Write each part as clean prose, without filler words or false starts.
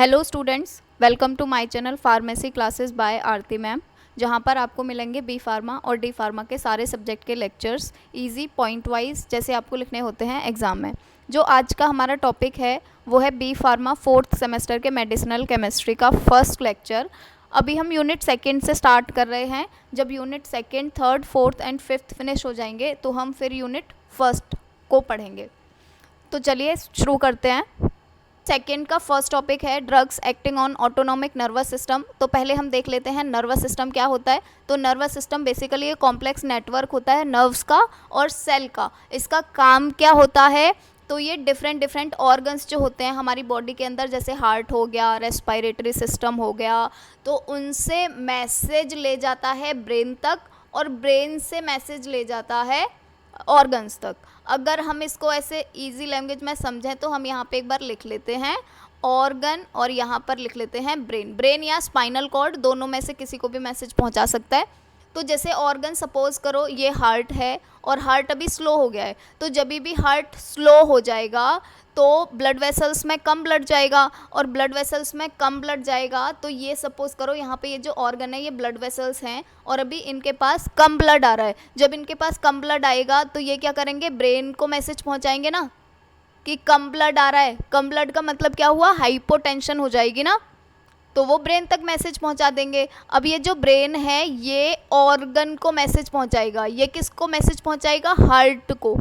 Hello students, welcome to my channel pharmacy classes by Aarti ma'am, जहां पर आपको मिलेंगे बी फार्मा और डी फार्मा के सारे सब्जेक्ट के लेक्चर्स इजी पॉइंट वाइज जैसे आपको लिखने होते हैं एग्ज़ाम में। जो आज का हमारा टॉपिक है वो है बी फार्मा फोर्थ सेमेस्टर के मेडिसिनल केमिस्ट्री का फर्स्ट लेक्चर। अभी हम यूनिट सेकंड से स्टार्ट कर रहे हैं। जब unit second, third, fourth and fifth finish हो जाएंगे तो हम फिर यूनिट फर्स्ट को पढ़ेंगे। तो चलिए शुरू करते हैं। सेकेंड का फर्स्ट टॉपिक है drugs acting on autonomic nervous system. तो पहले हम देख लेते हैं नर्वस सिस्टम क्या होता है। तो नर्वस सिस्टम बेसिकली एक कॉम्प्लेक्स नेटवर्क होता है नर्व्स का और सेल का। इसका काम क्या होता है, तो ये डिफरेंट ऑर्गन्स जो होते हैं हमारी बॉडी के अंदर, जैसे हार्ट हो गया, रेस्पिरेटरी सिस्टम हो गया, तो उनसे मैसेज ले जाता है ब्रेन तक और ब्रेन से मैसेज ले जाता है ऑर्गन्स तक। अगर हम इसको ऐसे इजी लैंग्वेज में समझें तो हम यहाँ पे एक बार लिख लेते हैं ऑर्गन और यहाँ पर लिख लेते हैं ब्रेन। ब्रेन या स्पाइनल कॉर्ड दोनों में से किसी को भी मैसेज पहुँचा सकता है। तो जैसे ऑर्गन, सपोज करो ये हार्ट है और हार्ट अभी स्लो हो गया है, तो जब भी हार्ट स्लो हो जाएगा तो ब्लड वेसल्स में कम ब्लड जाएगा और ब्लड वेसल्स में कम ब्लड जाएगा तो ये सपोज करो यहाँ पे ये जो ऑर्गन है ये ब्लड वेसल्स हैं और अभी इनके पास कम ब्लड आ रहा है। जब इनके पास कम ब्लड आएगा तो ये क्या करेंगे, ब्रेन को मैसेज पहुँचाएंगे ना कि कम ब्लड आ रहा है। कम ब्लड का मतलब क्या हुआ, हाइपोटेंशन हो जाएगी ना, तो वो ब्रेन तक मैसेज पहुंचा देंगे। अब ये जो ब्रेन है ये ऑर्गन को मैसेज पहुंचाएगा। ये किसको मैसेज पहुंचाएगा, हार्ट को,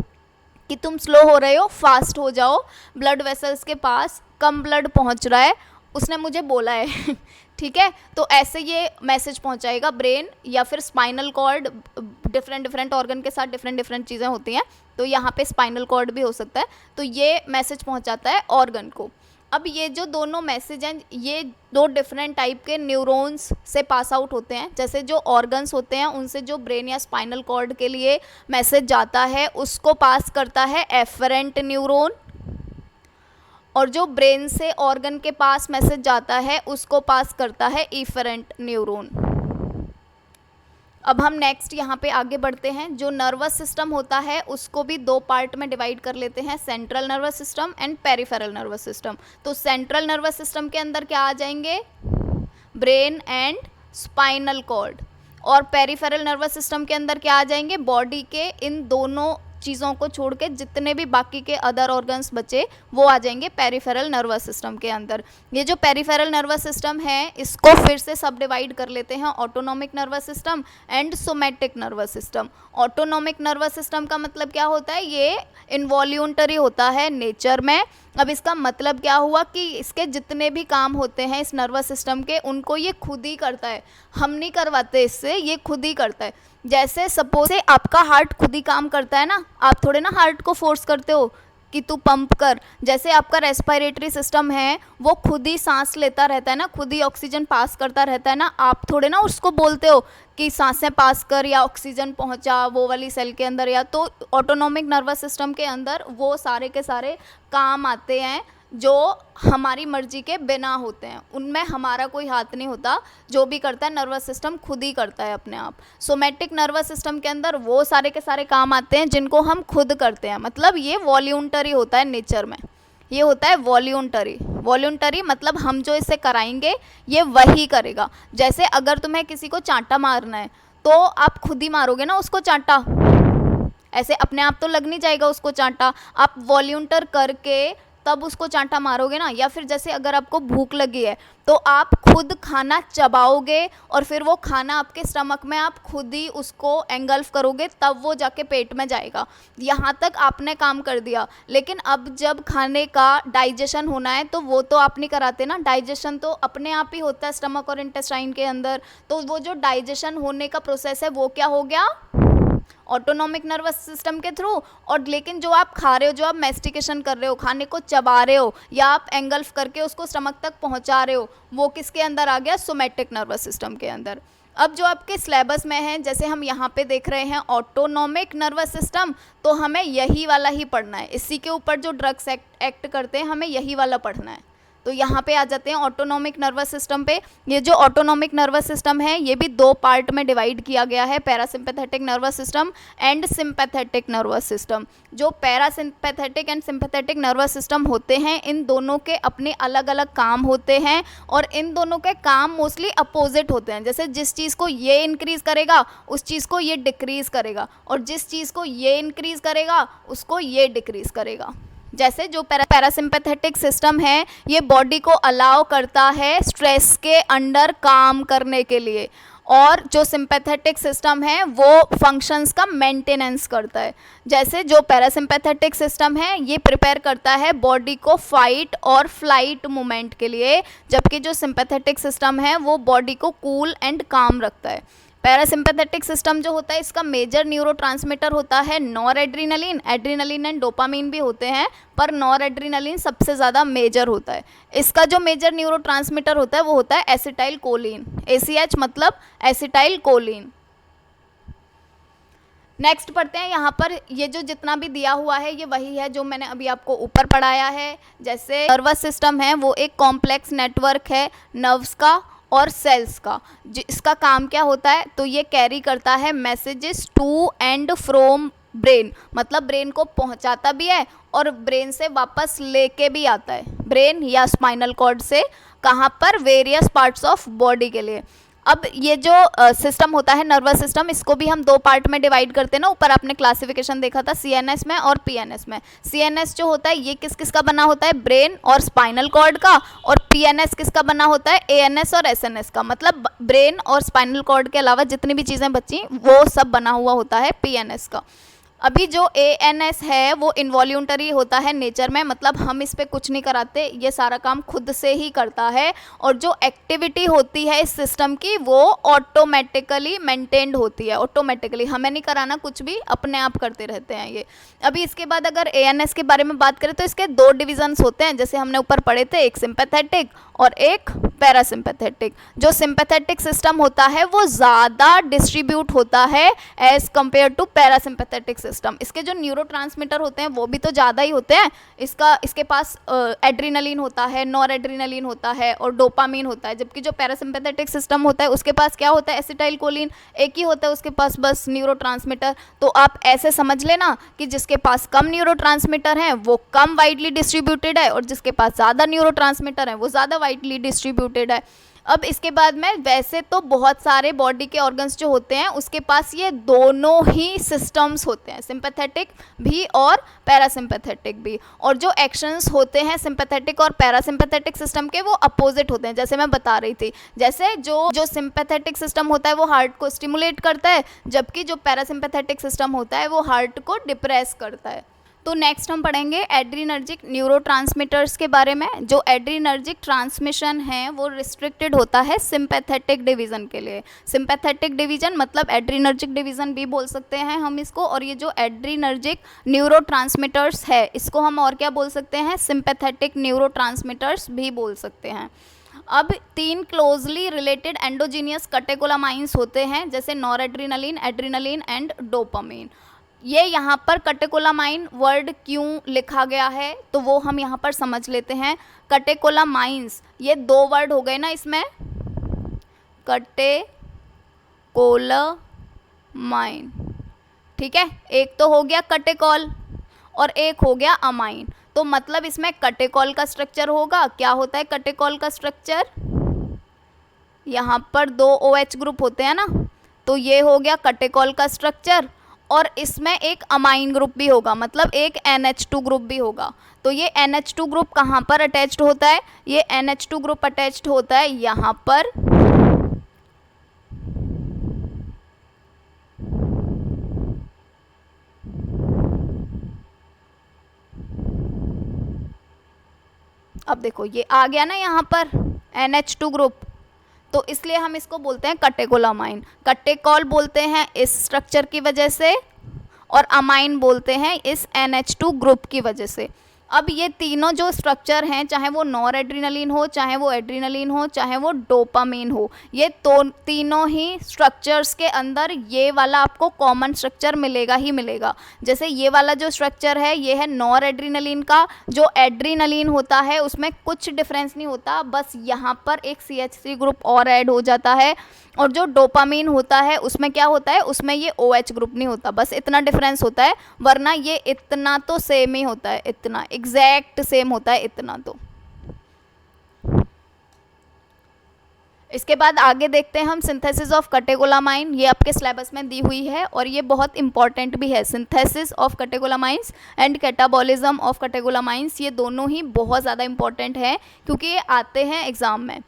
कि तुम स्लो हो रहे हो, फास्ट हो जाओ, ब्लड वेसल्स के पास कम ब्लड पहुंच रहा है, उसने मुझे बोला है ठीक है। तो ऐसे ये मैसेज पहुंचाएगा ब्रेन या फिर स्पाइनल कॉर्ड। डिफरेंट ऑर्गन के साथ डिफरेंट चीज़ें होती हैं, तो यहाँ पे स्पाइनल कॉर्ड भी हो सकता है। तो ये मैसेज पहुंचाता है ऑर्गन को। अब ये जो दोनों मैसेज हैं ये दो डिफरेंट टाइप के न्यूरॉन्स से पास आउट होते हैं। जैसे जो ऑर्गन्स होते हैं उनसे जो ब्रेन या स्पाइनल कॉर्ड के लिए मैसेज जाता है उसको पास करता है एफरेंट न्यूरॉन, और जो ब्रेन से ऑर्गन के पास मैसेज जाता है उसको पास करता है इफरेंट न्यूरॉन। अब हम नेक्स्ट यहाँ पे आगे बढ़ते हैं। जो नर्वस सिस्टम होता है उसको भी दो पार्ट में डिवाइड कर लेते हैं, central nervous system and peripheral nervous system. तो सेंट्रल नर्वस सिस्टम के अंदर क्या आ जाएंगे, ब्रेन एंड स्पाइनल कॉर्ड, और पेरिफेरल नर्वस सिस्टम के अंदर क्या आ जाएंगे, बॉडी के इन दोनों चीज़ों को छोड़ के जितने भी बाकी के अदर ऑर्गन्स बचे वो आ जाएंगे पेरिफेरल नर्वस सिस्टम के अंदर। ये जो पेरिफेरल नर्वस सिस्टम है इसको फिर से सब डिवाइड कर लेते हैं, autonomic nervous system and somatic nervous system. Autonomic nervous system का मतलब क्या होता है, ये इनवॉल्यूंटरी होता है नेचर में। अब इसका मतलब क्या हुआ कि इसके जितने भी काम होते हैं इस नर्वस सिस्टम के उनको ये खुद ही करता है, हम नहीं करवाते इससे, ये खुद ही करता है। जैसे सपोज आपका हार्ट खुद ही काम करता है ना, आप थोड़े ना हार्ट को फोर्स करते हो कि तू पंप कर। जैसे आपका रेस्पिरेटरी सिस्टम है वो खुद ही सांस लेता रहता है ना, खुद ही ऑक्सीजन पास करता रहता है ना, आप थोड़े ना उसको बोलते हो कि सांसें पास कर या ऑक्सीजन पहुंचा वो वाली सेल के अंदर। या तो ऑटोनॉमिक नर्वस सिस्टम के अंदर वो सारे के सारे काम आते हैं जो हमारी मर्जी के बिना होते हैं, उनमें हमारा कोई हाथ नहीं होता। जो भी करता है नर्वस सिस्टम खुद ही करता है अपने आप। सोमैटिक नर्वस सिस्टम के अंदर वो सारे के सारे काम आते हैं जिनको हम खुद करते हैं, मतलब ये वॉल्यूंटरी होता है नेचर में। ये होता है वॉल्यूंटरी मतलब हम जो इसे कराएंगे ये वही करेगा। जैसे अगर तुम्हें किसी को चांटा मारना है तो आप खुद ही मारोगे ना उसको चांटा, ऐसे अपने आप तो लग नहीं जाएगा उसको चांटा, आप वॉल्यूंटर करके तब उसको चांटा मारोगे ना। या फिर जैसे अगर आपको भूख लगी है तो आप खुद खाना चबाओगे और फिर वो खाना आपके स्टमक में आप खुद ही उसको एंगल्फ करोगे, तब वो जाके पेट में जाएगा। यहाँ तक आपने काम कर दिया। लेकिन अब जब खाने का डाइजेशन होना है तो वो तो आप नहीं कराते ना, डाइजेशन तो अपने आप ही होता है स्टमक और इंटेस्टाइन के अंदर। तो वो जो डाइजेशन होने का प्रोसेस है वो क्या हो गया, ऑटोनॉमिक नर्वस सिस्टम के थ्रू। और लेकिन जो आप खा रहे हो, जो आप मैस्टिकेशन कर रहे हो, खाने को चबा रहे हो या आप एंगल्फ करके उसको स्टमक तक पहुंचा रहे हो, वो किसके अंदर आ गया, सोमैटिक नर्वस सिस्टम के अंदर। अब जो आपके सिलेबस में है, जैसे हम यहाँ पे देख रहे हैं ऑटोनॉमिक नर्वस सिस्टम, तो हमें यही वाला ही पढ़ना है। इसी के ऊपर जो ड्रग्स एक्ट करते हैं हमें यही वाला पढ़ना है। तो यहाँ पे आ जाते हैं ऑटोनॉमिक नर्वस सिस्टम पे। ये जो ऑटोनॉमिक नर्वस सिस्टम है ये भी दो पार्ट में डिवाइड किया गया है, parasympathetic nervous system and sympathetic nervous system. जो parasympathetic and sympathetic nervous system होते हैं इन दोनों के अपने अलग अलग काम होते हैं और इन दोनों के काम मोस्टली अपोजिट होते हैं। जैसे जिस चीज़ को ये इंक्रीज़ करेगा उस चीज़ को ये डिक्रीज़ करेगा, और जिस चीज़ को ये इंक्रीज़ करेगा उसको ये डिक्रीज़ करेगा। जैसे जो पैरासिम्पैथेटिक सिस्टम है ये बॉडी को अलाउ करता है स्ट्रेस के अंडर काम करने के लिए, और जो सिंपैथेटिक सिस्टम है वो फंक्शंस का मेंटेनेंस करता है। जैसे जो पैरासिम्पैथेटिक सिस्टम है ये प्रिपेयर करता है बॉडी को फाइट और फ्लाइट मूवमेंट के लिए, जबकि जो सिंपैथेटिक सिस्टम है वो बॉडी को कूल एंड काम रखता है। पैरासिम्पैथेटिक सिस्टम जो होता है इसका मेजर न्यूरोट्रांसमीटर होता है nor adrenaline, adrenaline and dopamine भी होते हैं पर नॉर एड्रीनलिन सबसे ज़्यादा मेजर होता है। इसका जो मेजर न्यूरोट्रांसमीटर होता है वो होता है एसिटाइल कोलिन, ACH मतलब एसिटाइल कोलिन। नेक्स्ट पढ़ते हैं। यहाँ पर ये जो जितना भी दिया हुआ है ये वही है जो मैंने अभी आपको ऊपर पढ़ाया है। जैसे नर्वस सिस्टम है वो एक कॉम्प्लेक्स नेटवर्क है नर्व्स का और सेल्स का। इसका काम क्या होता है, तो ये कैरी करता है messages to and from brain, मतलब ब्रेन को पहुंचाता भी है और ब्रेन से वापस लेके भी आता है, ब्रेन या स्पाइनल कॉर्ड से, कहाँ पर, वेरियस पार्ट्स ऑफ बॉडी के लिए। अब ये जो सिस्टम होता है नर्वस सिस्टम इसको भी हम दो पार्ट में डिवाइड करते हैं ना, ऊपर आपने क्लासिफिकेशन देखा था CNS में और PNS में। CNS जो होता है ये किस किस का बना होता है, ब्रेन और स्पाइनल कॉर्ड का, और PNS किसका बना होता है, ANS और SNS का, मतलब ब्रेन और स्पाइनल कॉर्ड के अलावा जितनी भी चीज़ें बची वो सब बना हुआ होता है PNS का। अभी जो ANS है वो इनवॉल्यूंटरी होता है नेचर में, मतलब हम इस पर कुछ नहीं कराते, ये सारा काम खुद से ही करता है, और जो एक्टिविटी होती है इस सिस्टम की वो ऑटोमेटिकली मेंटेन्ड होती है, ऑटोमेटिकली, हमें नहीं कराना कुछ भी, अपने आप करते रहते हैं ये। अभी इसके बाद अगर ANS के बारे में बात करें तो इसके दो डिविजन्स होते हैं, जैसे हमने ऊपर पढ़े थे, एक सिंपैथेटिक और एक पैरासिम्पैथेटिक। जो सिंपैथेटिक सिस्टम होता है वो ज़्यादा डिस्ट्रीब्यूट होता है as compare to parasympathetic system. इसके जो न्यूरोट्रांसमीटर होते हैं वो भी तो ज़्यादा ही होते हैं। इसके पास एड्रीनलिन होता है, नॉर एड्रीनलिन होता है और डोपामीन होता है, जबकि जो पैरासिम्पैथेटिक सिस्टम होता है उसके पास क्या होता है, एसिटाइल कोलिन, एक ही होता है उसके पास बस न्यूरोट्रांसमीटर। तो आप ऐसे समझ लेना कि जिसके पास कम न्यूरोट्रांसमीटर हैं वो कम वाइडली डिस्ट्रीब्यूटेड है और जिसके पास ज़्यादा न्यूरोट्रांसमीटर हैं वो ज़्यादा वाइडली डिस्ट्रीब्यूटेड है। अब इसके बाद में वैसे तो बहुत सारे बॉडी के ऑर्गन्स जो होते हैं उसके पास ये दोनों ही सिस्टम्स होते हैं, सिंपैथेटिक भी और पैरासिम्पैथेटिक भी, और जो एक्शंस होते हैं सिंपैथेटिक और पैरासिम्पैथेटिक सिस्टम के वो अपोजिट होते हैं, जैसे मैं बता रही थी। जैसे जो सिंपैथेटिक सिस्टम होता है वो हार्ट को स्टिमुलेट करता है, जबकि जो पैरासिम्पैथेटिक सिस्टम होता है वो हार्ट को डिप्रेस करता है। तो नेक्स्ट हम पढ़ेंगे एड्रीनर्जिक न्यूरोट्रांसमीटर्स के बारे में। जो एड्रीनर्जिक ट्रांसमिशन है वो रिस्ट्रिक्टेड होता है सिंपैथेटिक डिवीज़न के लिए। सिंपैथेटिक डिवीज़न मतलब एड्रीनर्जिक डिवीज़न भी बोल सकते हैं हम इसको, और ये जो एड्रीनर्जिक न्यूरोट्रांसमीटर्स है इसको हम और क्या बोल सकते हैं, सिंपैथेटिक न्यूरोट्रांसमीटर्स भी बोल सकते हैं। अब तीन क्लोजली रिलेटेड एंडोजीनियस कैटेकोलामाइंस होते हैं, जैसे nor adrenaline, adrenaline and dopamine. ये यहाँ पर कैटेकोलामाइन वर्ड क्यों लिखा गया है तो वो हम यहाँ पर समझ लेते हैं। कैटेकोलामाइंस ये दो वर्ड हो गए ना इसमें, कैटेकोलामाइन, ठीक है, एक तो हो गया कैटेकॉल और एक हो गया अमाइन। तो मतलब इसमें कैटेकॉल का स्ट्रक्चर होगा, क्या होता है कैटेकॉल का स्ट्रक्चर, यहाँ पर दो OH ग्रुप होते हैं ना, तो ये हो गया कैटेकॉल का स्ट्रक्चर, और इसमें एक अमाइन ग्रुप भी होगा, मतलब एक NH2 ग्रुप भी होगा। तो ये NH2 ग्रुप कहाँ पर अटैच्ड होता है, ये NH2 ग्रुप अटैच्ड होता है यहाँ पर अब देखो ये आ गया ना यहाँ पर NH2 ग्रुप, तो इसलिए हम इसको बोलते हैं कैटेकोलामाइन। कैटेकॉल बोलते हैं इस स्ट्रक्चर की वजह से और अमाइन बोलते हैं इस NH2 ग्रुप की वजह से। अब ये तीनों जो स्ट्रक्चर हैं, चाहे वो नॉर एड्रीनलिन हो, चाहे वो एड्रीनलिन हो, चाहे वो डोपामीन हो, ये तो तीनों ही स्ट्रक्चर्स के अंदर ये वाला आपको कॉमन स्ट्रक्चर मिलेगा ही मिलेगा। जैसे ये वाला जो स्ट्रक्चर है ये है नॉर एड्रीनलिन का, जो एड्रीनलिन होता है उसमें कुछ डिफरेंस नहीं होता, बस यहाँ पर एक CH3 ग्रुप और ऐड हो जाता है। और जो डोपामीन होता है उसमें क्या होता है, उसमें ये OH ग्रुप नहीं होता, बस इतना डिफरेंस होता है, वरना ये इतना तो सेम ही होता है, इतना एग्जैक्ट सेम होता है इतना तो। इसके बाद आगे देखते हैं हम सिंथेसिस ऑफ कैटेकोलामाइन। ये आपके सिलेबस में दी हुई है और ये बहुत इंपॉर्टेंट भी है। Synthesis of catecholamines and catabolism of catecholamines, ये दोनों ही बहुत ज़्यादा इंपॉर्टेंट है क्योंकि ये आते हैं एग्जाम में।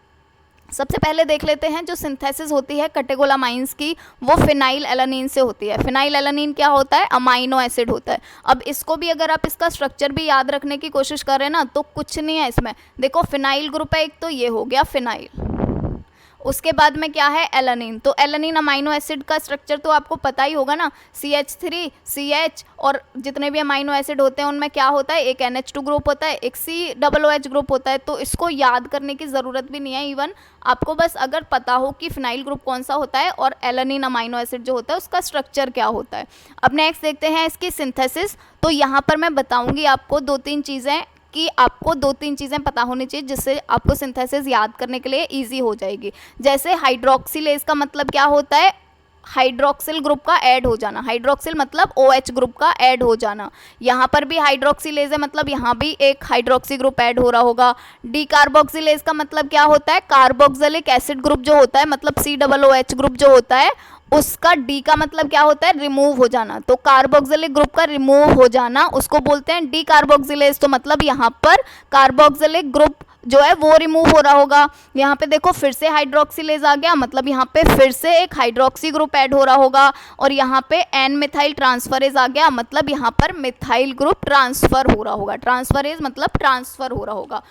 सबसे पहले देख लेते हैं जो सिंथेसिस होती है कैटेकोलामाइंस की, वो फिनाइल एलानिन से होती है। फिनाइल एलानिन क्या होता है, अमाइनो एसिड होता है। अब इसको भी अगर आप इसका स्ट्रक्चर भी याद रखने की कोशिश करें ना तो कुछ नहीं है इसमें। देखो फिनाइल ग्रुप है एक, तो ये हो गया फिनाइल, उसके बाद में क्या है एलानिन। तो एलानिन अमाइनो एसिड का स्ट्रक्चर तो आपको पता ही होगा ना, CH3 CH और जितने भी अमाइनो एसिड होते हैं उनमें क्या होता है, एक NH2 ग्रुप होता है, एक COOH ग्रुप होता है। तो इसको याद करने की ज़रूरत भी नहीं है, इवन आपको बस अगर पता हो कि फिनाइल ग्रुप कौन सा होता है और एलानिन अमाइनो एसिड जो होता है उसका स्ट्रक्चर क्या होता है। अब नेक्स्ट देखते हैं इसकी सिंथेसिस। तो यहाँ पर मैं बताऊँगी आपको 2-3 चीज़ें कि आपको 2-3 चीज़ें पता होनी चाहिए जिससे आपको सिंथेसिस याद करने के लिए इजी हो जाएगी। जैसे हाइड्रोक्सिलेज का मतलब क्या होता है, हाइड्रोक्सिल ग्रुप का ऐड हो जाना। हाइड्रोक्सिल मतलब OH ग्रुप का ऐड हो जाना। यहाँ पर भी हाइड्रोक्सिलेज है, मतलब यहाँ भी एक हाइड्रोक्सी ग्रुप ऐड हो रहा होगा। डीकार्बोक्सिलेज का मतलब क्या होता है, कार्बोक्सिलिक एसिड ग्रुप जो होता है, मतलब COOH ग्रुप जो होता है उसका डी का मतलब क्या होता है, रिमूव हो जाना। तो कार्बोक्सिलिक ग्रुप का रिमूव हो जाना उसको बोलते हैं डी कार्बोक्सिलेज। तो मतलब यहाँ पर कार्बोक्सिलिक ग्रुप जो है वो रिमूव हो रहा होगा। यहाँ पे देखो फिर से हाइड्रोक्सिलेज आ गया, मतलब यहाँ पे फिर से एक हाइड्रोक्सी ग्रुप ऐड हो रहा होगा। और यहाँ पे एन मिथाइल ट्रांसफरेज आ गया, मतलब यहाँ पर मिथाइल ग्रुप ट्रांसफर हो रहा होगा। ट्रांसफरेज मतलब ट्रांसफर हो रहा होगा।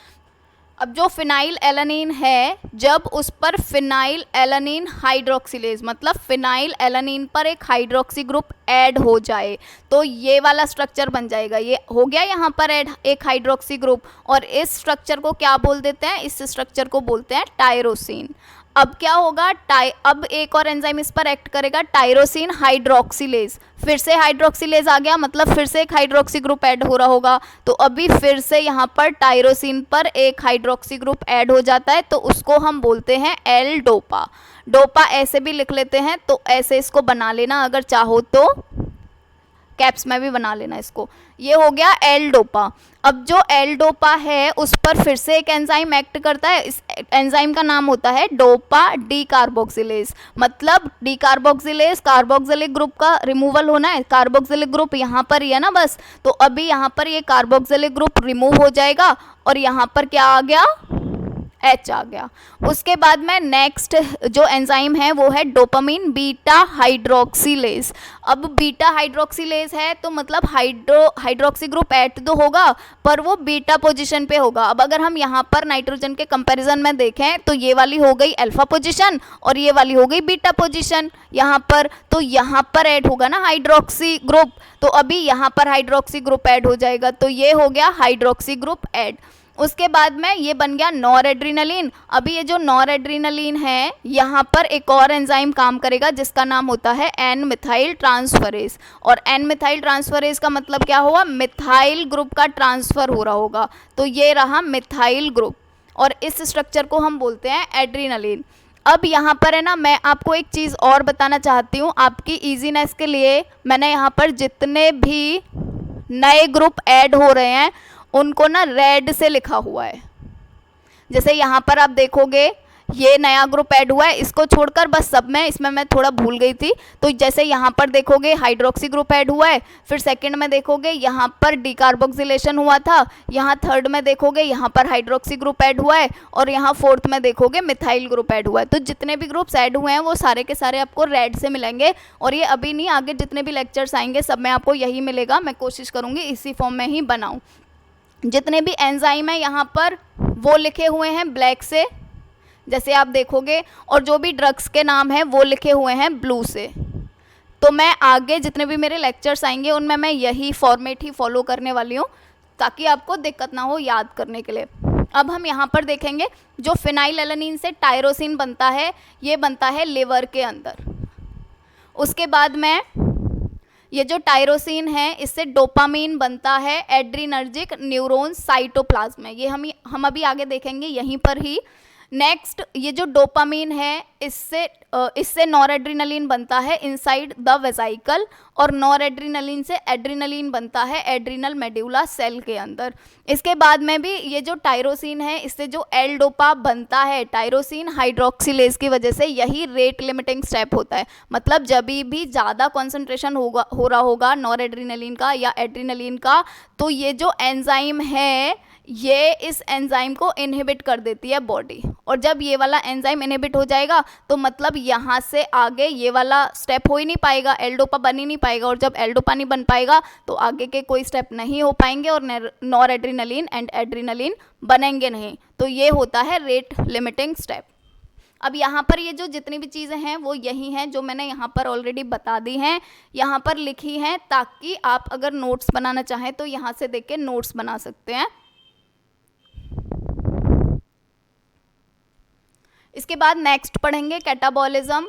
अब जो फिनाइल एलानिन है, जब उस पर फिनाइल एलानिन हाइड्रोक्सिलेज मतलब फिनाइल एलानिन पर एक हाइड्रोक्सी ग्रुप ऐड हो जाए तो ये वाला स्ट्रक्चर बन जाएगा। ये हो गया यहाँ पर ऐड एक हाइड्रोक्सी ग्रुप, और इस स्ट्रक्चर को क्या बोल देते हैं, इस स्ट्रक्चर को बोलते हैं टायरोसिन। अब क्या होगा, अब एक और एंजाइम इस पर एक्ट करेगा, टायरोसिन हाइड्रोक्सिलेज। फिर से हाइड्रोक्सिलेज आ गया, मतलब फिर से एक हाइड्रोक्सी ग्रुप ऐड हो रहा होगा। तो अभी फिर से यहाँ पर टायरोसिन पर एक हाइड्रोक्सी ग्रुप ऐड हो जाता है, तो उसको हम बोलते हैं एल डोपा। डोपा ऐसे भी लिख लेते हैं, तो ऐसे इसको बना लेना, अगर चाहो तो कैप्स में भी बना लेना इसको। ये हो गया एल डोपा। अब जो एल डोपा है उस पर फिर से एक एंजाइम एक्ट करता है, इस एंजाइम का नाम होता है डोपा डी कार्बोक्सिलेज। मतलब डी कार्बोक्सिलेज, कार्बोक्सिलिक ग्रुप का रिमूवल होना है, कार्बोक्सिलिक ग्रुप यहाँ पर ही है ना बस। तो अभी यहाँ पर ये कार्बोक्सिलिक ग्रुप रिमूव हो जाएगा और यहाँ पर क्या आ गया, H आ गया। उसके बाद में नेक्स्ट जो एंजाइम है वो है डोपामीन बीटा हाइड्रोक्सिलेज। अब बीटा हाइड्रोक्सिलेज है तो मतलब हाइड्रोक्सी ग्रुप ऐड तो होगा पर वो बीटा पोजीशन पे होगा। अब अगर हम यहाँ पर नाइट्रोजन के कंपैरिजन में देखें तो ये वाली हो गई अल्फा पोजीशन और ये वाली हो गई बीटा पोजीशन यहाँ पर। तो यहाँ पर ऐड होगा ना हाइड्रोक्सी ग्रुप, तो अभी यहाँ पर हाइड्रोक्सी ग्रुप ऐड हो जाएगा, तो ये हो गया हाइड्रोक्सी ग्रुप ऐड। उसके बाद में ये बन गया नॉर एड्रीनलिन। अभी ये जो नॉर एड्रीनलिन है यहाँ पर एक और एंजाइम काम करेगा जिसका नाम होता है एन मिथाइल ट्रांसफरेज। और एन मिथाइल ट्रांसफरेज का मतलब क्या होगा, मिथाइल ग्रुप का ट्रांसफर हो रहा होगा। तो ये रहा मिथाइल ग्रुप और इस स्ट्रक्चर को हम बोलते हैं एड्रीनलिन। अब यहाँ पर है ना, मैं आपको एक चीज़ और बताना चाहती हूँ आपकी ईजीनेस के लिए। मैंने यहाँ पर जितने भी नए ग्रुप ऐड हो रहे हैं उनको ना रेड से लिखा हुआ है। जैसे यहाँ पर आप देखोगे ये नया ग्रुप ऐड हुआ है, इसको छोड़कर बस सब में, इसमें मैं थोड़ा भूल गई थी। तो जैसे यहाँ पर देखोगे हाइड्रोक्सी ग्रुप ऐड हुआ है, फिर सेकंड में देखोगे यहाँ पर डिकार्बोक्सिलेशन हुआ था, यहाँ थर्ड में देखोगे यहाँ पर हाइड्रोक्सी ग्रुप ऐड हुआ है और यहाँ फोर्थ में देखोगे मिथाइल ग्रुप ऐड हुआ है। तो जितने भी ग्रुप्स ऐड हुए हैं वो सारे के सारे आपको रेड से मिलेंगे। और ये अभी नहीं, आगे जितने भी लेक्चर्स आएंगे सब में आपको यही मिलेगा। मैं कोशिश करूँगी इसी फॉर्म में ही बनाऊँ। जितने भी एंजाइम है यहाँ पर वो लिखे हुए हैं ब्लैक से, जैसे आप देखोगे, और जो भी ड्रग्स के नाम हैं वो लिखे हुए हैं ब्लू से। तो मैं आगे जितने भी मेरे लेक्चर्स आएंगे उनमें मैं यही फॉर्मेट ही फॉलो करने वाली हूँ। ताकि आपको दिक्कत ना हो याद करने के लिए। अब हम यहाँ पर देखेंगे जो फिनाइलएलानिन से टायरोसिन बनता है, ये बनता है लिवर के अंदर। उसके बाद में ये जो टायरोसिन है इससे डोपामीन बनता है एड्रीनर्जिक न्यूरॉन साइटोप्लाज्म में। ये हम अभी आगे देखेंगे यहीं पर ही। नेक्स्ट ये जो डोपामीन है इससे नॉरएड्रेनालिन बनता है इनसाइड द वेसाइकल, और नॉरएड्रेनालिन से एड्रेनालिन बनता है एड्रिनल मेड्यूला सेल के अंदर। इसके बाद में भी ये जो टायरोसिन है इससे जो एल डोपा बनता है टायरोसिन हाइड्रोक्सिलेज की वजह से, यही रेट लिमिटिंग स्टेप होता है। मतलब जब भी ज़्यादा कॉन्सेंट्रेशन हो रहा होगा नॉरएड्रेनालिन का या एड्रेनालिन का, तो ये जो एंजाइम है ये इस एंजाइम को इनहिबिट कर देती है बॉडी, और जब ये वाला एंजाइम इनहिबिट हो जाएगा तो मतलब यहाँ से आगे ये वाला स्टेप हो ही नहीं पाएगा, एल डोपा बन ही नहीं पाएगा, और जब एल डोपा नहीं बन पाएगा तो आगे के कोई स्टेप नहीं हो पाएंगे और नॉरएड्रेनालिन एंड एड्रेनालिन बनेंगे नहीं। तो ये होता है रेट लिमिटिंग स्टेप। अब यहाँ पर ये जो जितनी भी चीज़ें हैं वो यही हैं जो मैंने यहाँ पर ऑलरेडी बता दी हैं, यहाँ पर लिखी हैं, ताकि आप अगर नोट्स बनाना चाहें तो यहाँ से देख के नोट्स बना सकते हैं। इसके बाद नेक्स्ट पढ़ेंगे कैटाबॉलिज्म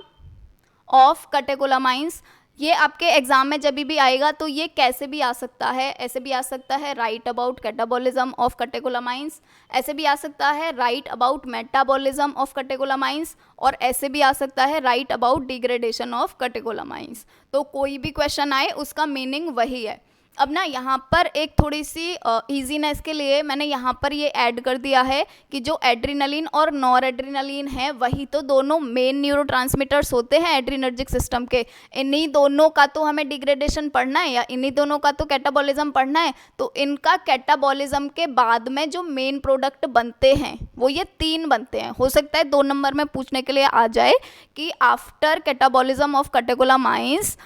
ऑफ कैटेकोलामाइंस। ये आपके एग्जाम में जब भी आएगा तो ये कैसे भी आ सकता है, ऐसे भी आ सकता है right about catabolism of catecholamines, ऐसे भी आ सकता है right about metabolism of catecholamines, और ऐसे भी आ सकता है right about degradation of catecholamines. तो कोई भी क्वेश्चन आए उसका मीनिंग वही है। अब ना यहाँ पर एक थोड़ी सी ईजीनेस के लिए मैंने यहाँ पर ये ऐड कर दिया है कि जो एड्रेनालिन और नॉरएड्रेनालिन है वही तो दोनों मेन न्यूरोट्रांसमीटर्स होते हैं एड्रीनर्जिक सिस्टम के। इन्हीं दोनों का तो हमें डिग्रेडेशन पढ़ना है या इन्हीं दोनों का तो कैटाबॉलिज्म पढ़ना है। तो इनका कैटाबॉलिज्म के बाद में जो मेन प्रोडक्ट बनते हैं वो ये 3 बनते हैं। हो सकता है 2 नंबर में पूछने के लिए आ जाए कि after catabolism of catecholamines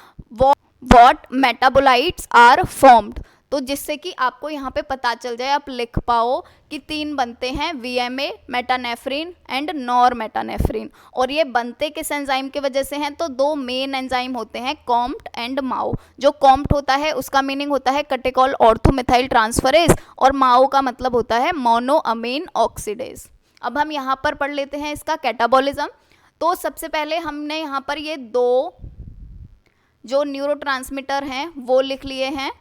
what metabolites are formed, तो जिससे कि आपको यहाँ पे पता चल जाए, आप लिख पाओ कि 3 बनते हैं वीएमए, मेटानेफ्रिन एंड नॉरमेटानेफ्रिन। और ये बनते किस एंजाइम की वजह से हैं, तो 2 मेन एंजाइम होते हैं कॉम्प्ट एंड माओ। जो कॉम्प्ट होता है उसका मीनिंग होता है कटेकॉल ऑर्थोमिथाइल ट्रांसफरेज, और माओ का मतलब होता है मोनोअमीन ऑक्सीडेज। अब हम यहाँ पर पढ़ लेते हैं इसका कैटाबॉलिज्म। तो सबसे पहले हमने यहाँ पर ये 2 जो न्यूरोट्रांसमीटर हैं वो लिख लिए हैं,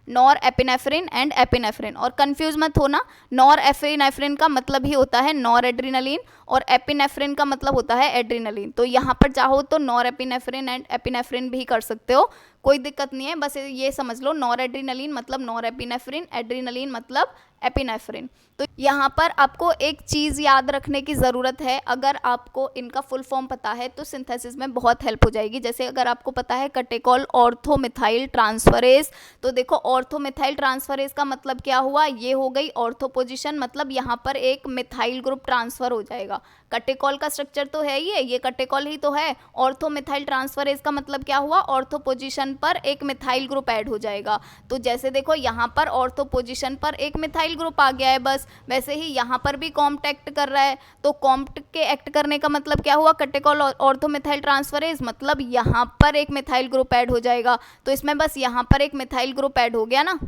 नॉर एपिनेफ्रिन एंड एपिनेफ्रिन। और कंफ्यूज मत होना, नॉर एपिनेफ्रिन का मतलब ही होता है नॉर एड्रीनालिन और एपिनेफ्रिन का मतलब होता है एड्रीनालिन। तो यहाँ पर चाहो तो नॉर एपिनेफ्रिन एंड एपिनेफ्रिन भी कर सकते हो, कोई दिक्कत नहीं है। बस ये समझ लो नॉर एड्रीनालिन मतलब नॉर एपिनेफ्रिन, एड्रीनालिन मतलब एपिनेफ्रिन। तो यहाँ पर आपको एक चीज़ याद रखने की ज़रूरत है, अगर आपको इनका फुल फॉर्म पता है तो सिंथेसिस में बहुत हेल्प हो जाएगी। जैसे अगर आपको पता है कटेकॉल ऑर्थोमिथाइल ट्रांसफरेज, तो देखो ऑर्थोमिथाइल ट्रांसफरेज का मतलब क्या हुआ, ये हो गई ऑर्थो पोजीशन, मतलब यहाँ पर एक मिथाइल ग्रुप ट्रांसफर हो जाएगा। कटेकॉल का स्ट्रक्चर तो है ये कटेकॉल ही तो है। ऑर्थोमिथाइल ट्रांसफरेज का मतलब क्या हुआ, ऑर्थो पोजीशन पर एक मिथाइल ग्रुप ऐड हो जाएगा। तो जैसे देखो यहाँ पर ऑर्थो पोजीशन पर एक मिथाइल ग्रुप आ गया है बस, वैसे ही यहाँ पर भी कॉम्प्ट एक्ट कर रहा है। तो कॉम्प्ट के एक्ट करने का मतलब क्या हुआ, कटेकॉल ऑर्थोमिथाइल ट्रांसफरेज, मतलब यहाँ पर एक मिथाइल ग्रुप ऐड हो जाएगा। तो इसमें बस यहाँ पर एक मिथाइल ग्रुप ऐड हो गया ना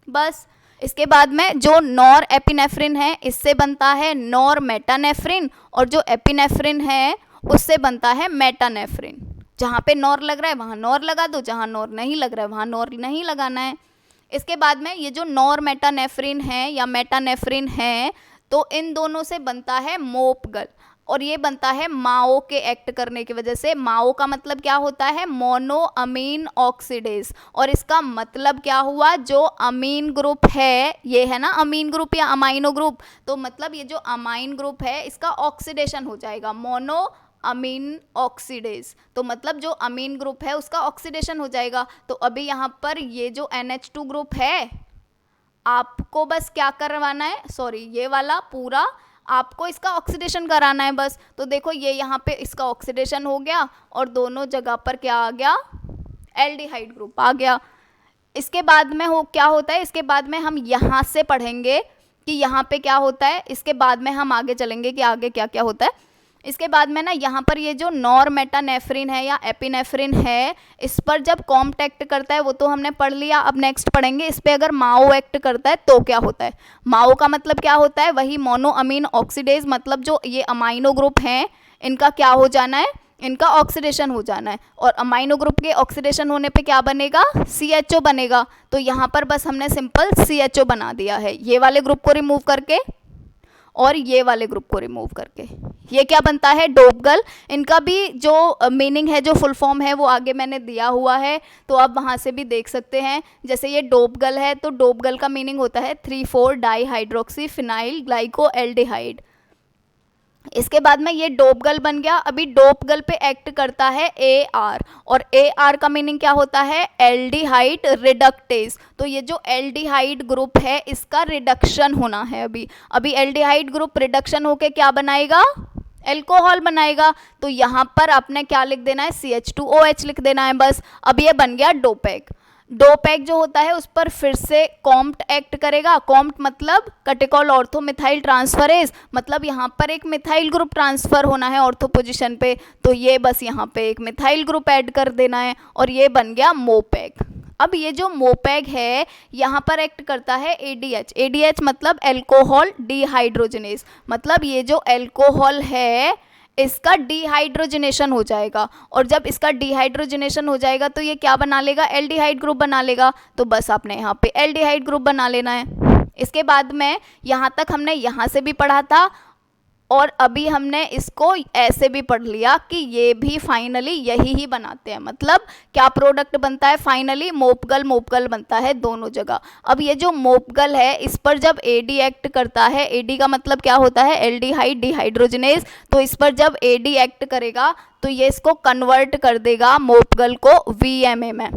बस। इसके बाद में जो नॉर एपिनेफ्रिन है इससे बनता है नॉर मेटानेफ्रिन, और जो एपिनेफ्रिन है उससे बनता है मेटानेफ्रिन। जहाँ पे नॉर लग रहा है वहाँ नॉर लगा दो, जहाँ नॉर नहीं लग रहा है वहाँ नॉर नहीं लगाना है। इसके बाद में ये जो नॉर मेटानेफ्रिन है या मेटानेफ्रिन है, तो इन दोनों से बनता है मोपगल, और ये बनता है माओ के एक्ट करने की वजह से। माओ का मतलब क्या होता है, मोनोअमीन ऑक्सीडेज, और इसका मतलब क्या हुआ, जो अमीन ग्रुप है, ये है ना अमीन ग्रुप या अमाइनो ग्रुप, तो मतलब ये जो अमाइन ग्रुप है इसका ऑक्सीडेशन हो जाएगा, मोनो अमीन ऑक्सीडेज। तो मतलब जो अमीन ग्रुप है उसका ऑक्सीडेशन हो जाएगा। तो अभी यहाँ पर ये जो NH2 ग्रुप है आपको बस क्या करवाना है, सॉरी ये वाला पूरा आपको इसका ऑक्सीडेशन कराना है बस। तो देखो ये यहाँ पे इसका ऑक्सीडेशन हो गया और दोनों जगह पर क्या आ गया, एल्डिहाइड ग्रुप आ गया। इसके बाद में क्या होता है, इसके बाद में हम यहाँ से पढ़ेंगे कि यहाँ पे क्या होता है, इसके बाद में हम आगे चलेंगे कि आगे क्या क्या होता है। इसके बाद में ना यहाँ पर ये जो नॉरमेटानेफ्रिन है या एपिनेफ्रिन है, इस पर जब कॉम्ट एक्ट करता है वो तो हमने पढ़ लिया। अब नेक्स्ट पढ़ेंगे इस पे अगर माओ एक्ट करता है तो क्या होता है। माओ का मतलब क्या होता है, वही मोनोअमीन ऑक्सीडेज, मतलब जो ये अमाइनो ग्रुप हैं इनका क्या हो जाना है, इनका ऑक्सीडेशन हो जाना है। और अमाइनो ग्रुप के ऑक्सीडेशन होने पे क्या बनेगा, CHO बनेगा। तो यहाँ पर बस हमने सिंपल CHO बना दिया है, ये वाले ग्रुप को रिमूव करके और ये वाले ग्रुप को रिमूव करके। ये क्या बनता है, डोपगल। इनका भी जो मीनिंग है, जो फुल फॉर्म है वो आगे मैंने दिया हुआ है, तो आप वहाँ से भी देख सकते हैं। जैसे ये डोपगल है तो डोपगल का मीनिंग होता है 3,4 डाईहाइड्रोक्सी फिनाइल ग्लाइकोएल्डिहाइड। इसके बाद में ये डोपगल बन गया। अभी डोपगल पे एक्ट करता है AR, और AR का मीनिंग क्या होता है, एल्डिहाइड रिडक्टेज। तो ये जो एल्डिहाइड ग्रुप है इसका रिडक्शन होना है। अभी एल्डिहाइड ग्रुप रिडक्शन होके क्या बनाएगा, एल्कोहल बनाएगा। तो यहाँ पर आपने क्या लिख देना है, CH2OH लिख देना है बस। अब ये बन गया डोपैक। डोपैक जो होता है उस पर फिर से कॉम्ट एक्ट करेगा। कॉम्ट मतलब कटेकॉल ऑर्थो मिथाइल ट्रांसफरेज, मतलब यहाँ पर एक मिथाइल ग्रुप ट्रांसफर होना है ऑर्थो पोजीशन पे, तो ये बस यहाँ पे एक मिथाइल ग्रुप ऐड कर देना है और ये बन गया मोपैक। अब ये जो मोपैक है यहाँ पर एक्ट करता है ADH। ADH मतलब एल्कोहल डिहाइड्रोजनेज, मतलब ये जो एल्कोहल है इसका डिहाइड्रोजनेशन हो जाएगा, और जब इसका डिहाइड्रोजनेशन हो जाएगा तो ये क्या बना लेगा, एल्डिहाइड ग्रुप बना लेगा। तो बस आपने यहाँ पे एल्डिहाइड ग्रुप बना लेना है। इसके बाद में यहाँ तक हमने यहाँ से भी पढ़ा था और अभी हमने इसको ऐसे भी पढ़ लिया कि ये भी फाइनली यही ही बनाते हैं, मतलब क्या प्रोडक्ट बनता है फाइनली, मोपगल बनता है दोनों जगह। अब ये जो मोपगल है इस पर जब AD एक्ट करता है, AD का मतलब क्या होता है, एल्डिहाइड डिहाइड्रोजनेज, तो इस पर जब AD एक्ट करेगा तो ये इसको कन्वर्ट कर देगा मोपगल को VMA में।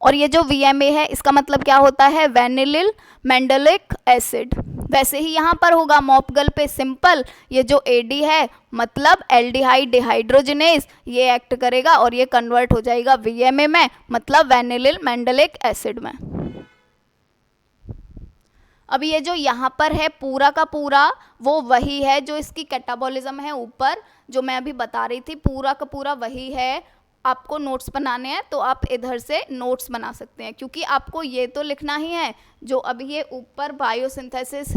और ये जो VMA है इसका मतलब क्या होता है, वेनिलिल मैंडलिक एसिड। वैसे ही यहाँ पर होगा मोपगल पे सिंपल, ये जो AD है मतलब एल्डिहाइड डिहाइड्रोजनेज, ये एक्ट करेगा और ये कन्वर्ट हो जाएगा VMA में, मतलब वेनिलिल मैंडलिक एसिड में। अब ये जो यहाँ पर है पूरा का पूरा वो वही है जो इसकी कैटाबॉलिज्म है ऊपर, जो मैं अभी बता रही थी, पूरा का पूरा वही है। आपको नोट्स बनाने हैं तो आप इधर से नोट्स बना सकते हैं, क्योंकि आपको ये तो लिखना ही है जो अभी ये ऊपर बायोसिंथेसिस,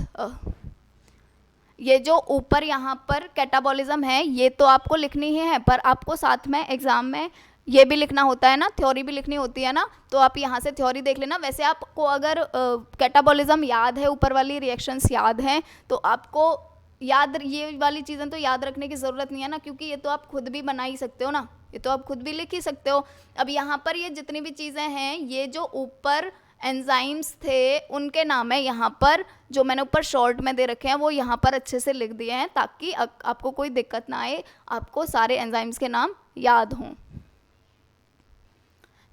ये जो ऊपर यहाँ पर कैटाबॉलिज्म है ये तो आपको लिखनी ही है, पर आपको साथ में एग्जाम में ये भी लिखना होता है ना, थ्योरी भी लिखनी होती है ना, तो आप यहाँ से थ्योरी देख लेना। वैसे आपको अगर कैटाबॉलिज्म याद है, ऊपर वाली रिएक्शंस याद हैं, तो आपको याद ये वाली चीज़ें तो याद रखने की ज़रूरत नहीं है ना, क्योंकि ये तो आप खुद भी बना ही सकते हो ना, ये तो आप खुद भी लिख ही सकते हो। अब यहाँ पर ये जितनी भी चीज़ें हैं, ये जो ऊपर एंजाइम्स थे उनके नाम है, यहाँ पर जो मैंने ऊपर शॉर्ट में दे रखे हैं वो यहाँ पर अच्छे से लिख दिए हैं ताकि आपको कोई दिक्कत ना आए, आपको सारे एंजाइम्स के नाम याद हों।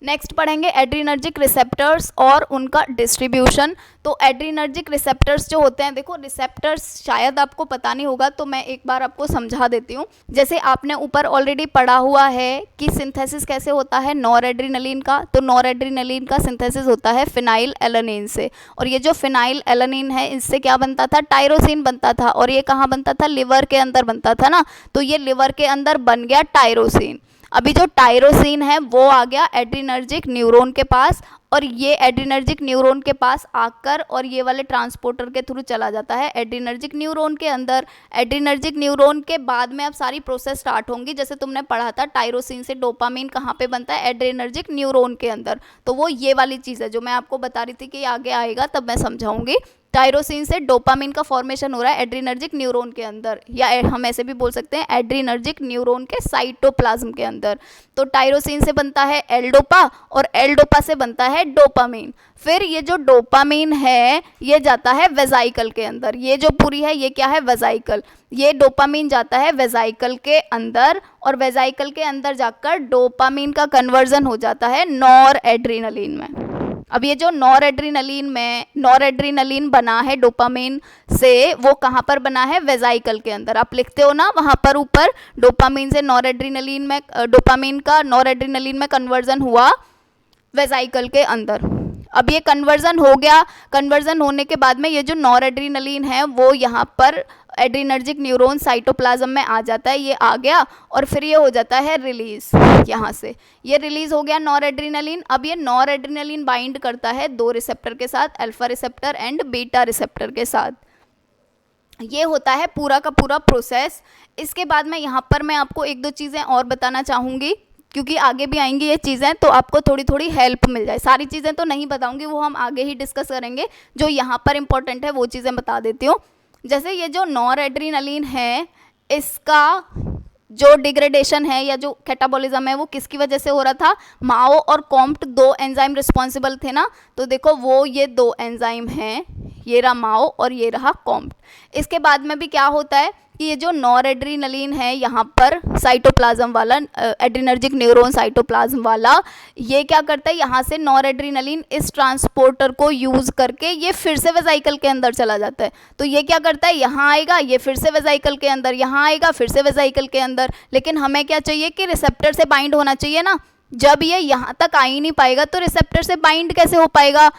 नेक्स्ट पढ़ेंगे एड्रीनर्जिक रिसेप्टर्स और उनका डिस्ट्रीब्यूशन। तो एड्रीनर्जिक रिसेप्टर्स जो होते हैं, देखो रिसेप्टर्स शायद आपको पता नहीं होगा तो मैं एक बार आपको समझा देती हूँ। जैसे आपने ऊपर ऑलरेडी पढ़ा हुआ है कि सिंथेसिस कैसे होता है नॉरएड्रेनालिन का, तो नॉरएड्रेनालिन का सिंथेसिस होता है फिनाइल एलानिन से, और ये जो फिनाइल एलानिन है इससे क्या बनता था, टायरोसिन बनता था, और ये कहाँ बनता था, लिवर के अंदर बनता था ना, तो ये लिवर के अंदर बन गया टायरोसिन। अभी जो टायरोसिन है वो आ गया एड्रीनर्जिक न्यूरॉन के पास, और ये एड्रीनर्जिक न्यूरॉन के पास आकर और ये वाले ट्रांसपोर्टर के थ्रू चला जाता है एड्रीनर्जिक न्यूरॉन के अंदर। एड्रीनर्जिक न्यूरॉन के बाद में अब सारी प्रोसेस स्टार्ट होंगी, जैसे तुमने पढ़ा था टायरोसिन से डोपामिन कहाँ पे बनता है, एड्रीनर्जिक न्यूरॉन के अंदर। तो वो ये वाली चीज़ है जो मैं आपको बता रही थी कि आगे आएगा तब मैं समझाऊंगी। टायरोसिन से डोपामिन का फॉर्मेशन हो रहा है एड्रीनर्जिक न्यूरॉन के अंदर, या हम ऐसे भी बोल सकते हैं एड्रीनर्जिक न्यूरॉन के साइटोप्लाज्म के अंदर। तो टायरोसिन से बनता है एल-डोपा और एल-डोपा से बनता है डोपामिन। फिर ये जो डोपामिन है ये जाता है वेजाइकल के अंदर, ये जो पूरी है ये क्या है, वेजाइकल। ये डोपामिन जाता है वेजाइकल के अंदर, और वेजाइकल के अंदर जाकर डोपामिन का कन्वर्जन हो जाता है नॉरएड्रेनालिन में। अब ये जो नॉरएड्रेनालिन बना है डोपामिन से, वो कहाँ पर बना है, वेजाइकल के अंदर। आप लिखते हो ना वहाँ पर ऊपर, डोपामिन से नॉरएड्रेनालिन में, डोपामिन का नॉरएड्रेनालिन में कन्वर्जन हुआ वेजाइकल के अंदर। अब ये कन्वर्जन हो गया, कन्वर्जन होने के बाद में ये जो नॉर एड्रीनलिन है वो यहाँ पर एड्रीनर्जिक न्यूरॉन साइटोप्लाज्म में आ जाता है, ये आ गया और फिर ये हो जाता है रिलीज, यहाँ से ये रिलीज हो गया नॉर एड्रीनलिन। अब ये नॉर एड्रीनलिन बाइंड करता है दो रिसेप्टर के साथ, alpha receptor and beta receptor के साथ। ये होता है पूरा का पूरा प्रोसेस। इसके बाद में यहाँ पर मैं आपको एक दो चीज़ें और बताना चाहूँगी, क्योंकि आगे भी आएंगी ये चीज़ें, तो आपको थोड़ी थोड़ी हेल्प मिल जाए। सारी चीज़ें तो नहीं बताऊँगी, वो हम आगे ही डिस्कस करेंगे। जो यहाँ पर इंपॉर्टेंट है वो चीज़ें बता देती हूँ। जैसे ये जो नॉर एड्रीनलिन है, इसका जो डिग्रेडेशन है या जो कैटाबॉलिज्म है वो किसकी वजह से हो रहा था? माओ और कॉम्प्ट दो एंजाइम रिस्पॉन्सिबल थे ना, तो देखो वो ये दो एंजाइम हैं, ये रहा माओ और ये रहा कॉम्प्ट। इसके बाद में भी क्या होता है कि ये जो नॉर एड्रीनलिन है यहाँ पर साइटोप्लाज्म वाला, एड्रीनर्जिक न्यूरॉन साइटोप्लाज्म वाला, ये क्या करता है, यहाँ से नॉर एड्रीनलिन इस ट्रांसपोर्टर को यूज़ करके ये फिर से वेजाइकल के अंदर चला जाता है। तो ये क्या करता है, यहाँ आएगा, ये फिर से वेजाइकल के अंदर, यहाँ आएगा, फिर से वेजाइकल के अंदर। लेकिन हमें क्या चाहिए कि रिसेप्टर से बाइंड होना चाहिए ना। जब ये यहाँ तक आ ही नहीं पाएगा तो रिसेप्टर से बाइंड कैसे हो पाएगा,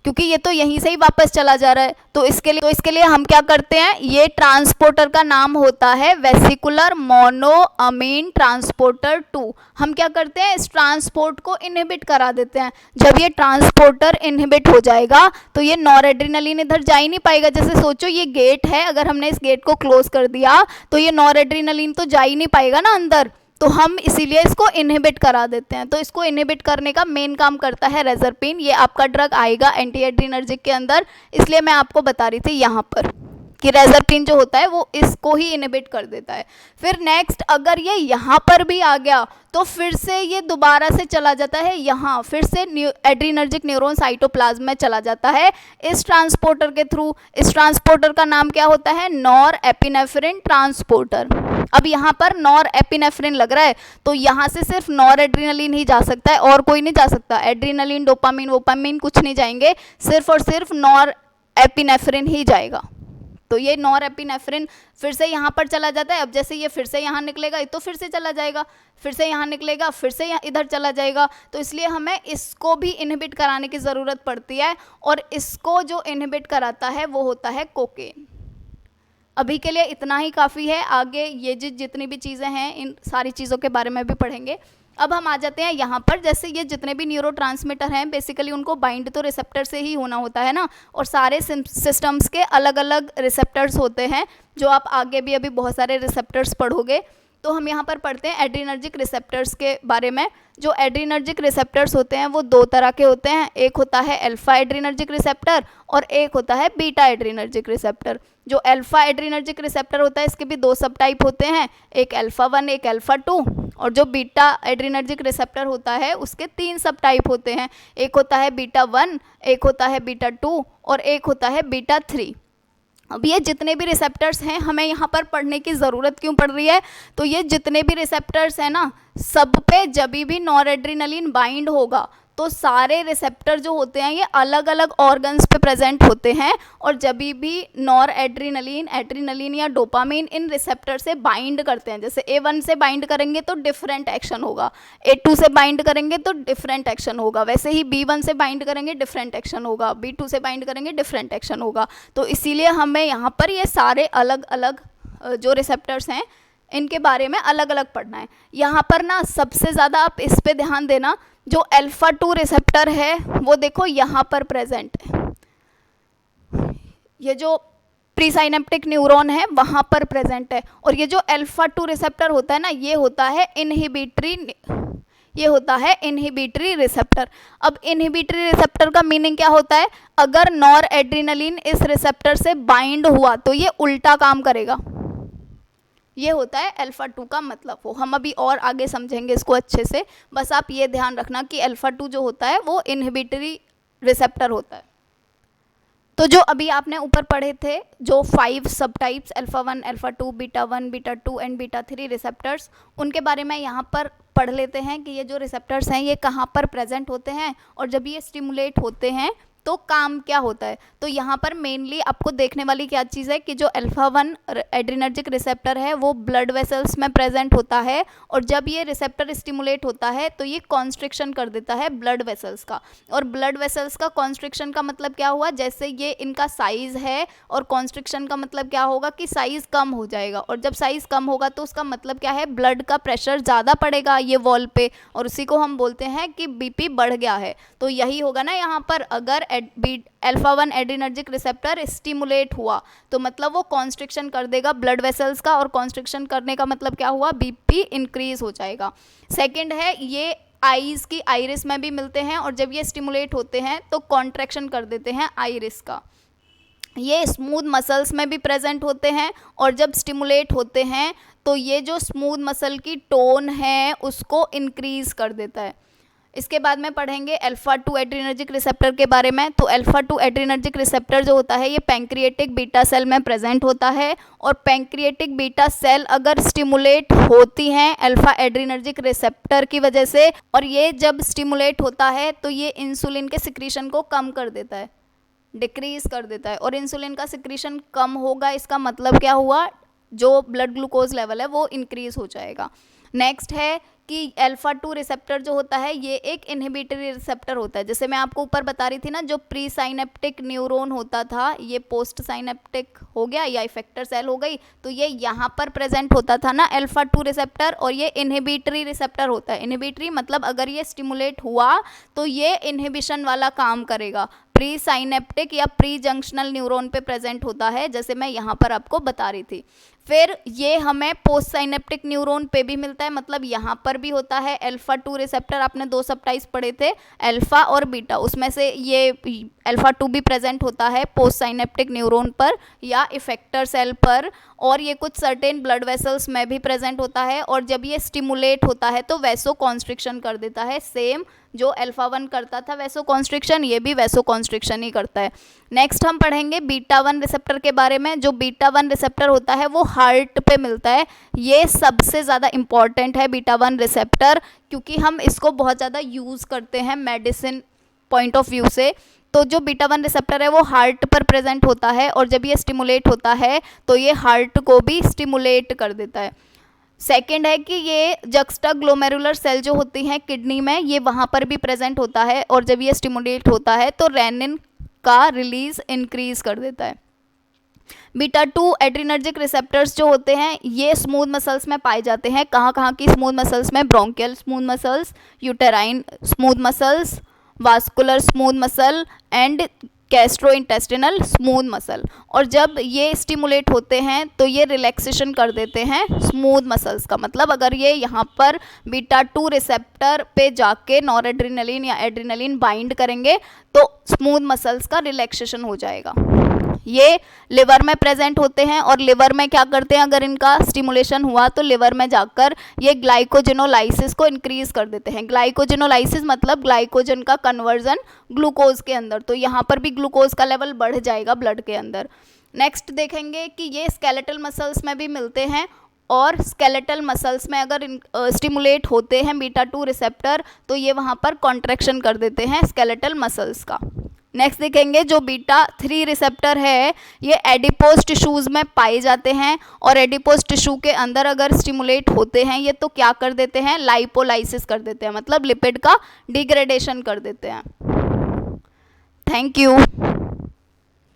क्योंकि ये तो यहीं से ही वापस चला जा रहा है। तो इसके लिए हम क्या करते हैं, ये ट्रांसपोर्टर का नाम होता है वेसिकुलर मोनोअमीन ट्रांसपोर्टर 2। हम क्या करते हैं, इस ट्रांसपोर्ट को इनहिबिट करा देते हैं। जब ये ट्रांसपोर्टर इनहिबिट हो जाएगा तो ये नॉर एड्रीनलिन इधर जा ही नहीं पाएगा। जैसे सोचो ये गेट है, अगर हमने इस गेट को क्लोज कर दिया तो ये नॉर एड्रीनलिन तो जा ही नहीं पाएगा ना अंदर, तो हम इसीलिए इसको इनहिबिट करा देते हैं। तो इसको इनहिबिट करने का मेन काम करता है रेजरपिन। ये आपका ड्रग आएगा एंटी एड्रीनर्जिक के अंदर, इसलिए मैं आपको बता रही थी यहाँ पर कि रेजरपिन जो होता है वो इसको ही इनहिबिट कर देता है। फिर नेक्स्ट अगर ये यहाँ पर भी आ गया तो फिर से ये दोबारा से चला जाता है यहाँ, फिर से एड्रीनर्जिक न्यूरॉन साइटोप्लाज्म में चला जाता है इस ट्रांसपोर्टर के थ्रू। इस ट्रांसपोर्टर का नाम क्या होता है, नॉर एपिनेफ्रिन ट्रांसपोर्टर। अब यहाँ पर नॉर एपिनेफ्रिन लग रहा है तो यहाँ से सिर्फ नॉर एड्रीनलिन ही जा सकता है और कोई नहीं जा सकता। एड्रीनलिन, डोपामिन, वोपामिन कुछ नहीं जाएंगे, सिर्फ और सिर्फ नॉर एपिनेफ्रिन ही जाएगा। तो ये नॉर एपिनेफ्रिन फिर से यहाँ पर चला जाता है। अब जैसे ये फिर से यहाँ निकलेगा तो फिर से चला जाएगा, फिर से यहाँ निकलेगा, फिर से यहाँ इधर चला जाएगा। तो इसलिए हमें इसको भी इनहिबिट कराने की ज़रूरत पड़ती है, और इसको जो इनहिबिट कराता है वो होता है कोकेन। अभी के लिए इतना ही काफ़ी है, आगे ये जितनी भी चीज़ें हैं इन सारी चीज़ों के बारे में भी पढ़ेंगे। अब हम आ जाते हैं यहाँ पर, जैसे ये जितने भी न्यूरोट्रांसमीटर हैं बेसिकली उनको बाइंड तो रिसेप्टर से ही होना होता है ना, और सारे सिस्टम्स के अलग अलग रिसेप्टर्स होते हैं, जो आप आगे भी अभी बहुत सारे रिसेप्टर्स पढ़ोगे। तो हम यहाँ पर पढ़ते हैं एड्रीनर्जिक रिसेप्टर्स के बारे में। जो एड्रीनर्जिक रिसेप्टर्स होते हैं वो दो तरह के होते हैं, एक होता है अल्फा एड्रीनर्जिक रिसेप्टर और एक होता है बीटा एड्रीनर्जिक रिसेप्टर। जो अल्फा एड्रीनर्जिक रिसेप्टर होता है इसके भी दो सब टाइप होते हैं, एक अल्फा 1 एक अल्फा 2, और जो बीटा एड्रीनर्जिक रिसेप्टर होता है उसके 3 सब टाइप होते हैं, एक होता है बीटा 1, एक होता है बीटा 2 और एक होता है बीटा 3। अब ये जितने भी रिसेप्टर्स हैं हमें यहाँ पर पढ़ने की ज़रूरत क्यों पड़ रही है, तो ये जितने भी रिसेप्टर्स हैं ना, सब पे जब भी नॉर एड्रीनलिन बाइंड होगा तो सारे रिसेप्टर जो होते हैं ये अलग अलग ऑर्गन्स पे प्रेजेंट होते हैं, और जब भी नॉर एड्रीनलिन या डोपामिन इन रिसेप्टर से बाइंड करते हैं, जैसे A1 से बाइंड करेंगे तो डिफरेंट एक्शन होगा, A2 से बाइंड करेंगे तो डिफरेंट एक्शन होगा, वैसे ही B1 से बाइंड करेंगे डिफरेंट एक्शन होगा, B2 से बाइंड करेंगे डिफरेंट एक्शन होगा। तो इसीलिए हमें यहाँ पर ये सारे अलग अलग जो रिसेप्टर्स हैं इनके बारे में अलग अलग पढ़ना है। यहाँ पर ना सबसे ज़्यादा आप इस पे ध्यान देना, जो अल्फा 2 रिसेप्टर है वो देखो यहाँ पर प्रेजेंट है, ये जो प्रीसाइनेप्टिक न्यूरॉन है वहाँ पर प्रेजेंट है, और ये जो अल्फा 2 रिसेप्टर होता है ना ये होता है इनहिबिटरी रिसेप्टर। अब इनहिबिटरी रिसेप्टर का मीनिंग क्या होता है, अगर नॉर एड्रीनलिन इस रिसेप्टर से बाइंड हुआ तो ये उल्टा काम करेगा, ये होता है अल्फा 2 का मतलब। वो हम अभी और आगे समझेंगे इसको अच्छे से, बस आप ये ध्यान रखना कि अल्फा 2 जो होता है वो इनहिबिटरी रिसेप्टर होता है। तो जो अभी आपने ऊपर पढ़े थे जो 5 सब types alpha 1, alpha 2, beta 1, beta 2 and beta 3 receptors, उनके बारे में यहाँ पर पढ़ लेते हैं कि ये जो रिसेप्टर्स हैं ये कहाँ पर प्रेजेंट होते हैं, और जब ये स्टिमुलेट होते हैं तो काम क्या होता है, तो यहाँ पर मेनली आपको देखने वाली क्या चीज़ है कि जो अल्फा 1 एड्रीनर्जिक रिसेप्टर है वो ब्लड वेसल्स में प्रेजेंट होता है, और जब ये रिसेप्टर स्टिमुलेट होता है तो ये कॉन्स्ट्रिक्शन कर देता है ब्लड वेसल्स का। और ब्लड वेसल्स का कॉन्स्ट्रिक्शन का मतलब क्या हुआ, जैसे ये इनका साइज है, और कॉन्स्ट्रिक्शन का मतलब क्या होगा कि साइज कम हो जाएगा, और जब साइज कम होगा तो उसका मतलब क्या है, ब्लड का प्रेशर ज़्यादा पड़ेगा ये वॉल पे, और उसी को हम बोलते हैं कि बीपी बढ़ गया है। तो यही होगा ना यहाँ पर, अगर अल्फा 1 एड्रीनर्जिक रिसेप्टर स्टिमुलेट हुआ तो मतलब वो कॉन्स्ट्रिक्शन कर देगा ब्लड वेसल्स का, और कॉन्स्ट्रिक्शन करने का मतलब क्या हुआ, बीपी इंक्रीज हो जाएगा। सेकंड है, ये आईज की आइरिस में भी मिलते हैं, और जब ये स्टिमुलेट होते हैं तो कॉन्ट्रैक्शन कर देते हैं आइरिस का। ये स्मूथ मसल्स में भी प्रेजेंट होते हैं, और जब स्टिमुलेट होते हैं तो ये जो स्मूथ मसल की टोन है उसको इंक्रीज कर देता है। इसके बाद में पढ़ेंगे अल्फा 2 एड्रीनर्जिक रिसेप्टर के बारे में। तो अल्फा 2 एड्रीनर्जिक रिसेप्टर जो होता है ये पैंक्रिएटिक बीटा सेल में प्रेजेंट होता है, और पैंक्रिएटिक बीटा सेल अगर स्टिमुलेट होती हैं अल्फा एड्रीनर्जिक रिसेप्टर की वजह से, और ये जब स्टिमुलेट होता है तो ये इंसुलिन के सिक्रीशन को कम कर देता है, डिक्रीज कर देता है, और इंसुलिन का सिक्रीशन कम होगा, इसका मतलब क्या हुआ, जो ब्लड ग्लूकोज लेवल है वो इंक्रीज हो जाएगा। नेक्स्ट है कि अल्फा 2 रिसेप्टर जो होता है ये एक इनहिबिटरी रिसेप्टर होता है। जैसे मैं आपको ऊपर बता रही थी ना, जो प्री साइनेप्टिक न्यूरॉन होता था ये पोस्ट साइनेप्टिक हो गया या इफेक्टर सेल हो गई, तो ये यहाँ पर प्रेजेंट होता था ना अल्फा 2 रिसेप्टर, और ये इनहिबिटरी रिसेप्टर होता है। इनहिबिटरी मतलब अगर ये स्टिमुलेट हुआ तो ये इनहिबिशन वाला काम करेगा, प्री साइनेप्टिक या प्री जंक्शनल न्यूरॉन पे प्रेजेंट होता है, जैसे मैं यहाँ पर आपको बता रही थी। फिर ये हमें पोस्ट साइनेप्टिक न्यूरॉन पे भी मिलता है, मतलब यहाँ पर भी होता है। अल्फा 2 रिसेप्टर आपने 2 सबटाइप्स पढ़े थे, अल्फा और बीटा, उसमें से ये अल्फा 2 भी प्रेजेंट होता है पोस्ट साइनेप्टिक न्यूरॉन पर या इफेक्टर सेल पर, और ये कुछ सर्टेन ब्लड वेसल्स में भी प्रेजेंट होता है, और जब ये स्टिमुलेट होता है तो वैसो कॉन्स्ट्रिक्शन कर देता है। सेम जो अल्फा 1 करता था वैसो कॉन्स्ट्रिक्शन, ये भी वैसो कॉन्स्ट्रिक्शन ही करता है। नेक्स्ट हम पढ़ेंगे बीटा 1 रिसेप्टर के बारे में। जो बीटा 1 रिसेप्टर होता है वो हार्ट पे मिलता है, ये सबसे ज़्यादा इम्पॉर्टेंट है बीटा 1 रिसेप्टर, क्योंकि हम इसको बहुत ज़्यादा यूज़ करते हैं मेडिसिन पॉइंट ऑफ व्यू से। तो जो बीटा 1 रिसेप्टर है वो हार्ट पर प्रेजेंट होता है, और जब ये स्टिमुलेट होता है तो ये हार्ट को भी स्टिमुलेट कर देता है। सेकेंड है कि ये जक्स्टा ग्लोमेरुलर सेल जो होती हैं किडनी में, ये वहाँ पर भी प्रेजेंट होता है, और जब ये स्टिमुलेट होता है तो रेनिन का रिलीज इंक्रीज कर देता है। बीटा 2 एड्रीनर्जिक रिसेप्टर्स जो होते हैं ये स्मूथ मसल्स में पाए जाते हैं। कहाँ कहाँ की स्मूथ मसल्स में, bronchial smooth muscles, uterine smooth muscles, vascular smooth muscle and gastrointestinal smooth muscle. और जब ये स्टिमुलेट होते हैं तो ये रिलैक्सेशन कर देते हैं स्मूथ मसल्स का, मतलब अगर ये यहाँ पर बीटा 2 रिसेप्टर पे जाके नॉरएड्रेनालिन या एड्रेनालिन बाइंड करेंगे तो स्मूथ मसल्स का रिलैक्सेशन हो जाएगा। ये लिवर में प्रेजेंट होते हैं, और लिवर में क्या करते हैं, अगर इनका स्टिमुलेशन हुआ तो लिवर में जाकर ये ग्लाइकोजेनोलाइसिस को इंक्रीज कर देते हैं। ग्लाइकोजेनोलाइसिस मतलब ग्लाइकोजन का कन्वर्जन ग्लूकोज के अंदर, तो यहाँ पर भी ग्लूकोज का लेवल बढ़ जाएगा ब्लड के अंदर। नेक्स्ट देखेंगे कि ये स्केलेटल मसल्स में भी मिलते हैं, और स्केलेटल मसल्स में अगर स्टिमुलेट होते हैं बीटा 2 रिसेप्टर तो ये वहाँ पर कॉन्ट्रैक्शन कर देते हैं स्केलेटल मसल्स का। नेक्स्ट देखेंगे जो बीटा 3 रिसेप्टर है ये एडिपोज टिश्यूज़ में पाए जाते हैं, और एडिपोज टिश्यू के अंदर अगर स्टिमुलेट होते हैं ये तो क्या कर देते हैं, लाइपोलाइसिस कर देते हैं, मतलब लिपिड का डिग्रेडेशन कर देते हैं। Thank you.